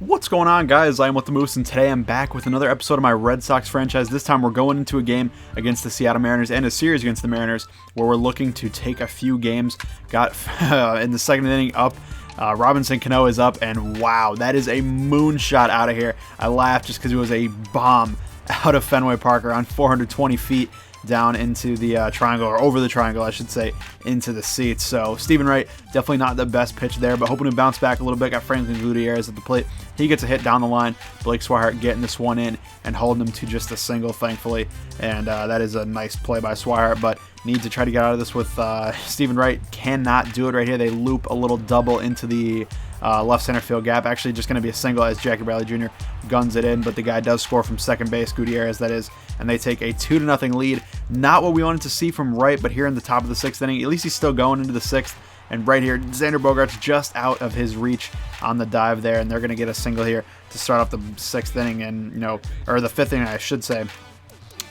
What's going on, guys? I am with the Moose, and today I'm back with another episode of my Red Sox franchise. This time we're going into a game against the Seattle Mariners and a series against the Mariners where we're looking to take a few games. Got in the second inning up. Robinson Cano is up, and wow, that is a moonshot out of here. I laughed just because it was a bomb out of Fenway Park around 420 feet down into the triangle, or over the triangle, I should say, into the seats. So Stephen Wright, definitely not the best pitch there, but hoping to bounce back a little bit. Got Franklin Gutierrez at the plate. He gets a hit down the line. Blake Swihart getting this one in and holding him to just a single, thankfully. And that is a nice play by Swihart, but need to try to get out of this with Stephen Wright. Cannot do it right here. They loop a little double into the left center field gap. Actually just going to be a single as Jackie Bradley Jr. guns it in, but the guy does score from second base, Gutierrez that is, and they take a 2-0 lead. Not what we wanted to see from Wright, but here in the top of the sixth inning, at least he's still going into the sixth. And right here, Xander Bogaerts just out of his reach on the dive there, and they're going to get a single here to start off the sixth inning, and or the fifth inning, I should say.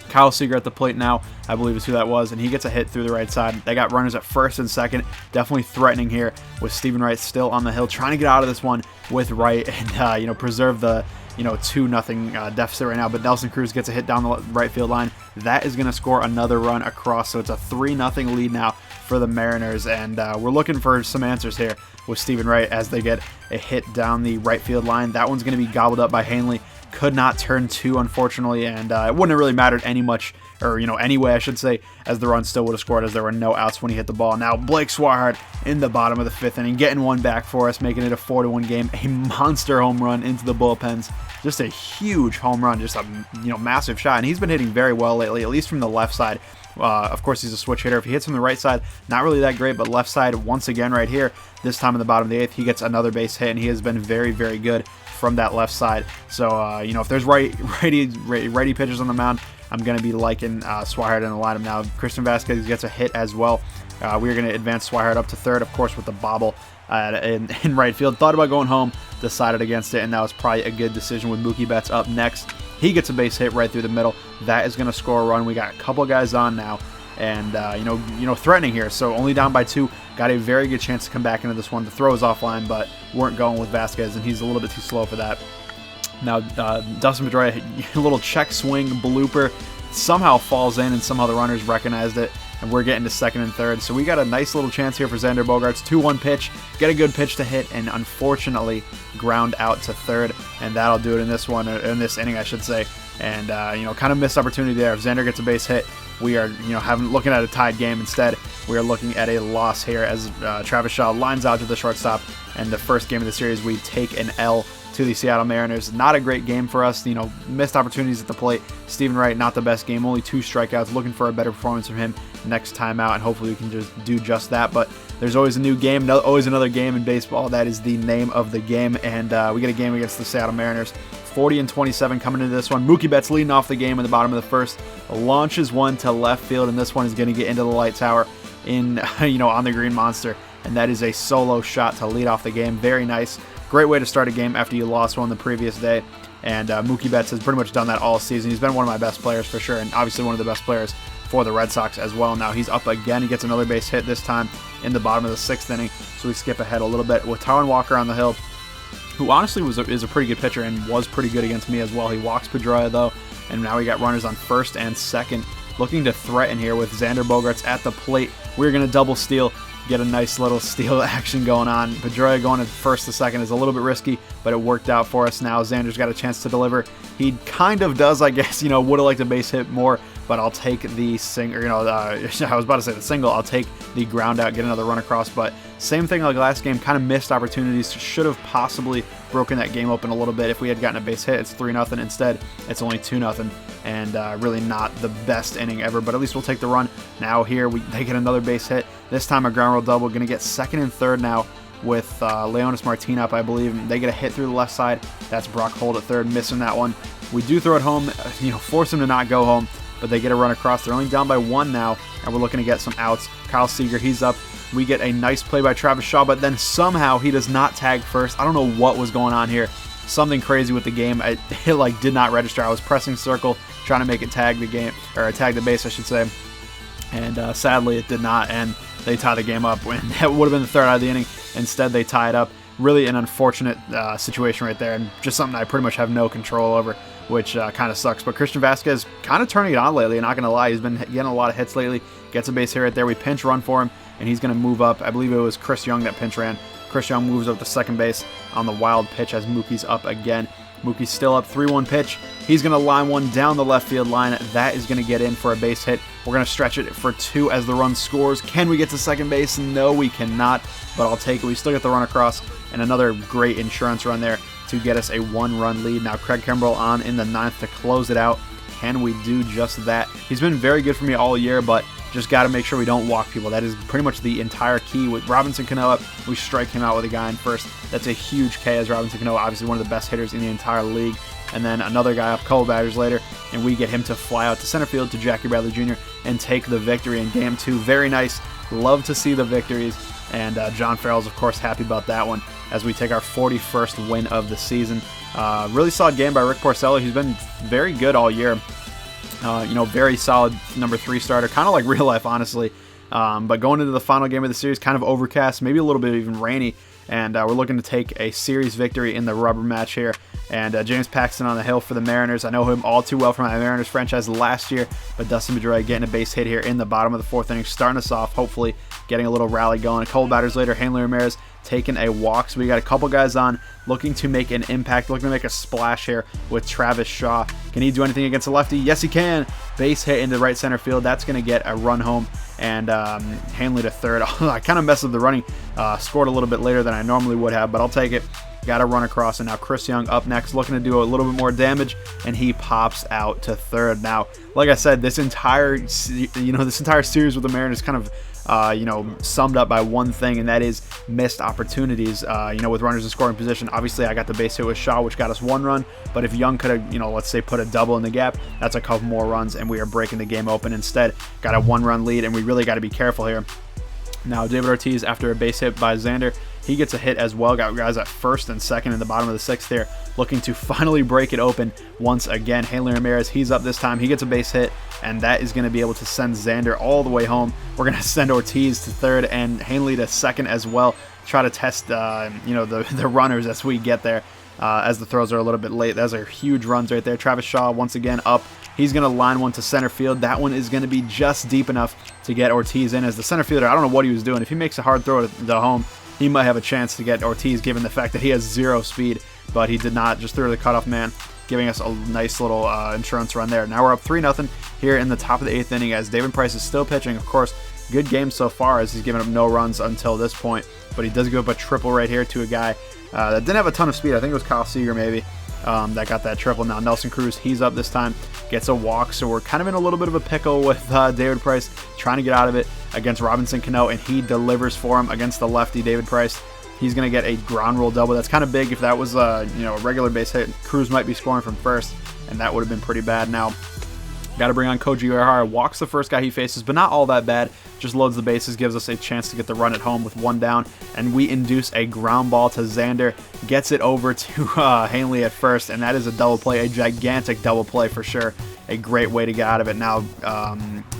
Kyle Seager at the plate now, I believe is who that was, and he gets a hit through the right side. They got runners at first and second, definitely threatening here with Stephen Wright still on the hill, trying to get out of this one with Wright and preserve the 2-0 deficit right now. But Nelson Cruz gets a hit down the right field line. That is going to score another run across, so it's a 3-0 lead now for the Mariners, and we're looking for some answers here with Stephen Wright as they get a hit down the right field line. That one's going to be gobbled up by Hanley. Could not turn two, unfortunately, and it wouldn't have really mattered anyway, I should say, as the run still would have scored as there were no outs when he hit the ball. Now Blake Swihart in the bottom of the fifth inning, getting one back for us, making it a 4-1 game. A monster home run into the bullpens, just a huge home run, just a massive shot, and he's been hitting very well lately, at least from the left side. Of course, he's a switch hitter. If he hits from the right side, not really that great, but left side once again right here. This time in the bottom of the eighth, he gets another base hit, and he has been very, very good from that left side. So, if there's righty pitchers on the mound, I'm going to be liking Swihart in the lineup now. Christian Vasquez gets a hit as well. We're going to advance Swihart up to third, of course, with the bobble in right field. Thought about going home, decided against it, and that was probably a good decision with Mookie Betts up next. He gets a base hit right through the middle. That is going to score a run. We got a couple guys on now, and threatening here. So only down by 2. Got a very good chance to come back into this one. The throw is offline, but weren't going with Vasquez, and he's a little bit too slow for that. Now Dustin Pedroia, a little check swing blooper, somehow falls in, and somehow the runners recognized it, and we're getting to second and third. So we got a nice little chance here for Xander Bogaerts. 2-1 pitch, get a good pitch to hit, and unfortunately ground out to third, and that'll do it in this one, in this inning, I should say. And kind of missed opportunity there. If Xander gets a base hit, we are looking at a tied game. Instead, we are looking at a loss here as Travis Shaw lines out to the shortstop, and the first game of the series we take an L to the Seattle Mariners. Not a great game for us, missed opportunities at the plate. Stephen Wright, not the best game, only 2 strikeouts. Looking for a better performance from him next time out, and hopefully we can just do just that. But there's always a new game, always another game in baseball. That is the name of the game, and we get a game against the Seattle Mariners. 40-27 coming into this one. Mookie Betts leading off the game in the bottom of the first, launches one to left field, and this one is going to get into the light tower in on the Green Monster, and that is a solo shot to lead off the game. Very nice. Great way to start a game after you lost one the previous day, and Mookie Betts has pretty much done that all season. He's been one of my best players for sure, and obviously one of the best players for the Red Sox as well. Now he's up again. He gets another base hit, this time in the bottom of the sixth inning, so we skip ahead a little bit with Taijuan Walker on the hill, who honestly is a pretty good pitcher and was pretty good against me as well. He walks Pedroia though, and now we got runners on first and second, looking to threaten here with Xander Bogaerts at the plate. We're going to double steal, get a nice little steal action going on. Pedroia going at first to second is a little bit risky, but it worked out for us. Now Xander's got a chance to deliver. He kind of does, I guess, would have liked a base hit more, but I'll take the I was about to say the single. I'll take the ground out, get another run across, but same thing like last game, kind of missed opportunities. Should have possibly broken that game open a little bit. If we had gotten a base hit, it's 3-0. Instead, it's only 2-0, and really not the best inning ever, but at least we'll take the run. Now here, they get another base hit. This time a ground roll double. Going to get second and third now with Leonis Martin up, I believe. They get a hit through the left side. That's Brock Holt at third, missing that one. We do throw it home, force him to not go home, but they get a run across. They're only down by 1 now, and we're looking to get some outs. Kyle Seager, he's up. We get a nice play by Travis Shaw, but then somehow he does not tag first. I don't know what was going on here. Something crazy with the game. It did not register. I was pressing circle, trying to make it tag the game, or tag the base, I should say. And sadly, it did not, and they tie the game up. When that would have been the third out of the inning. Instead, they tie it up. really an unfortunate situation right there, and just something I pretty much have no control over, which kind of sucks. But Christian Vasquez kind of turning it on lately, not going to lie. He's been getting a lot of hits lately, gets a base hit right there. We pinch run for him, and he's going to move up. I believe it was Chris Young that pinch ran. Chris Young moves up to second base on the wild pitch as Mookie's up again. Mookie's still up, 3-1 pitch. He's going to line one down the left field line. That is going to get in for a base hit. We're going to stretch it for 2 as the run scores. Can we get to second base? No, we cannot, but I'll take it. We still get the run across, and another great insurance run there to get us a 1-run lead. Now Craig Kimbrell on in the 9th to close it out. Can we do just that? He's been very good for me all year, but just got to make sure we don't walk people. That is pretty much the entire key. With Robinson Cano up, we strike him out with a guy in first. That's a huge K, as Robinson Cano, obviously one of the best hitters in the entire league. And then another guy up a couple batters later, and we get him to fly out to center field to Jackie Bradley Jr. and take the victory in Game 2. Very nice. Love to see the victories. And John Farrell's, of course, happy about that one as we take our 41st win of the season. Really solid game by Rick Porcello. He's been very good all year. Very solid number 3 starter, kind of like real life, honestly. But going into the final game of the series, kind of overcast, maybe a little bit even rainy, and we're looking to take a series victory in the rubber match here. And James Paxton on the hill for the Mariners. I know him all too well from my Mariners franchise last year, but Dustin Pedroia getting a base hit here in the bottom of the 4th inning, starting us off, hopefully getting a little rally going. A couple batters later, Hanley Ramirez taking a walk. So we got a couple guys on looking to make an impact, looking to make a splash here with Travis Shaw. Can he do anything against a lefty? Yes, he can. Base hit into right center field. That's going to get a run home, and Hanley to third. I kind of messed up the running. Scored a little bit later than I normally would have, but I'll take it. Got to run across, and now Chris Young up next, looking to do a little bit more damage, and he pops out to third. Now, like I said, this entire series with the Mariners kind of summed up by one thing, and that is missed opportunities, with runners in scoring position. Obviously, I got the base hit with Shaw, which got us 1 run, but if Young could have, let's say put a double in the gap, that's a couple more runs, and we are breaking the game open instead. Got a 1-run lead, and we really got to be careful here. Now, David Ortiz, after a base hit by Xander, he gets a hit as well. Got guys at first and second in the bottom of the 6th there, looking to finally break it open once again. Hanley Ramirez, he's up this time. He gets a base hit, and that is going to be able to send Xander all the way home. We're going to send Ortiz to third and Hanley to second as well. Try to test, the runners as we get there, as the throws are a little bit late. Those are huge runs right there. Travis Shaw once again up. He's going to line one to center field. That one is going to be just deep enough to get Ortiz in. As the center fielder, I don't know what he was doing. If he makes a hard throw to home, he might have a chance to get Ortiz, given the fact that he has 0 speed, but he did not. Just threw the cutoff man, giving us a nice little insurance run there. Now we're up 3-0 here in the top of the 8th inning as David Price is still pitching. Of course, good game so far as he's given up no runs until this point, but he does give up a triple right here to a guy that didn't have a ton of speed. I think it was Kyle Seager maybe. That got that triple. Now Nelson Cruz, he's up this time, gets a walk, so we're kind of in a little bit of a pickle with David Price trying to get out of it against Robinson Cano, and he delivers for him against the lefty David Price. He's going to get a ground rule double. That's kind of big. If that was a regular base hit, Cruz might be scoring from first, and that would have been pretty bad. Now, got to bring on Koji Uehara. Walks the first guy he faces, but not all that bad. Just loads the bases, gives us a chance to get the run at home with 1 down, and we induce a ground ball to Xander. Gets it over to Hanley at first, and that is a double play, a gigantic double play for sure. A great way to get out of it. Now,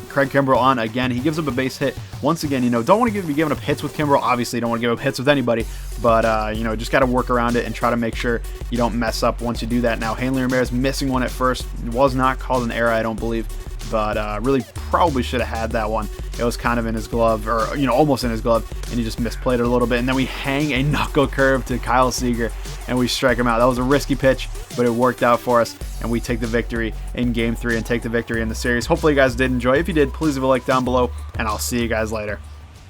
Craig Kimbrell on again. He gives up a base hit. Once again, don't want to be giving up hits with Kimbrell. Obviously, don't want to give up hits with anybody, but, just got to work around it and try to make sure you don't mess up once you do that. Now, Hanley Ramirez missing one at first. It was not called an error, I don't believe, but really probably should have had that one. It was kind of in his glove, or, almost in his glove, and he just misplayed it a little bit. And then we hang a knuckle curve to Kyle Seager, and we strike him out. That was a risky pitch, but it worked out for us, and we take the victory in Game 3 and take the victory in the series. Hopefully you guys did enjoy. If you did, please leave a like down below, and I'll see you guys later.